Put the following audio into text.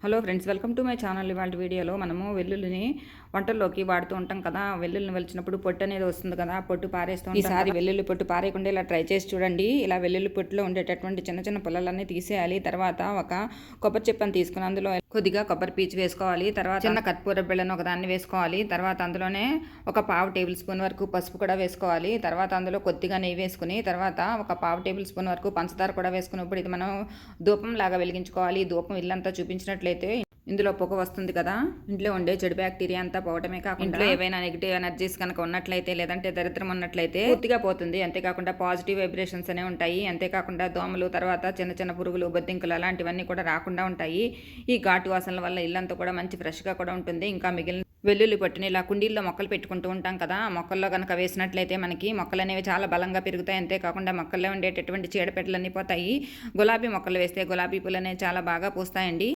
Hello friends, welcome to my channel. ఇవాళ వీడియోలో మనము వెల్లుల్లిని వంటల్లోకి వాడుతూ ఉంటాం కదా. వెల్లుల్లిని వలిచినప్పుడు పొట్టు అనేది వస్తుంది కదా, పొట్టు పారేస్తూ ఉంటాం. ఈసారి వెల్లుల్లి పొట్టు పారేయకుండా ఇలా ట్రై చేసి చూడండి. ఇలా వెల్లుల్లి పొట్టులో ఉండేటటువంటి చిన్న చిన్న పుల్లలన్నీ తీసేయాలి. తర్వాత ఒక కొబ్బరి చిప్పని తీసుకుని అందులో కొద్దిగా కొబ్బరి పీచు వేసుకోవాలి. తర్వాత చిన్న కర్పూర బిళ్ళను ఒకదాన్ని వేసుకోవాలి. తర్వాత అందులోనే ఒక పావు టేబుల్ స్పూన్ వరకు పసుపు కూడా వేసుకోవాలి. తర్వాత అందులో కొద్దిగా నెయ్యి వేసుకుని తర్వాత ఒక పావు టేబుల్ స్పూన్ వరకు పంచదార కూడా వేసుకున్నప్పుడు ఇది మనం ధూపం లాగా వెలిగించుకోవాలి. ధూపం ఇల్లంతా చూపించినట్లయితే ఇందులో పొగ వస్తుంది కదా, ఇంట్లో ఉండే చెడు బ్యాక్టీరియా అంతా పోవటమే కాకుండా ఇంట్లో ఏవైనా నెగిటివ్ ఎనర్జీస్ కనుక ఉన్నట్లయితే లేదంటే దరిద్రం ఉన్నట్లయితే పూర్తిగా పోతుంది. అంతేకాకుండా పాజిటివ్ వైబ్రేషన్స్ అనే ఉంటాయి. అంతేకాకుండా దోమలు, తర్వాత చిన్న చిన్న పురుగులు, బొద్దింకలు అలాంటివన్నీ కూడా రాకుండా ఉంటాయి. ఈ ఘాటు వాసనల వల్ల ఇల్లంతా కూడా మంచి ఫ్రెష్గా కూడా ఉంటుంది. ఇంకా మిగిలిన వెల్లుల్లి పొట్టుని ఇలా కుండీల్లో మొక్కలు పెట్టుకుంటూ ఉంటాం కదా, మొక్కల్లో కనుక వేసినట్లయితే మనకి మొక్కలు అనేవి చాలా బలంగా పెరుగుతాయి. అంతేకాకుండా మొక్కల్లో ఉండేటటువంటి చీడపెట్టలన్నీ పోతాయి. గులాబీ మొక్కలు వేస్తే గులాబీ పూలు అనేవి చాలా బాగా పూస్తాయండి.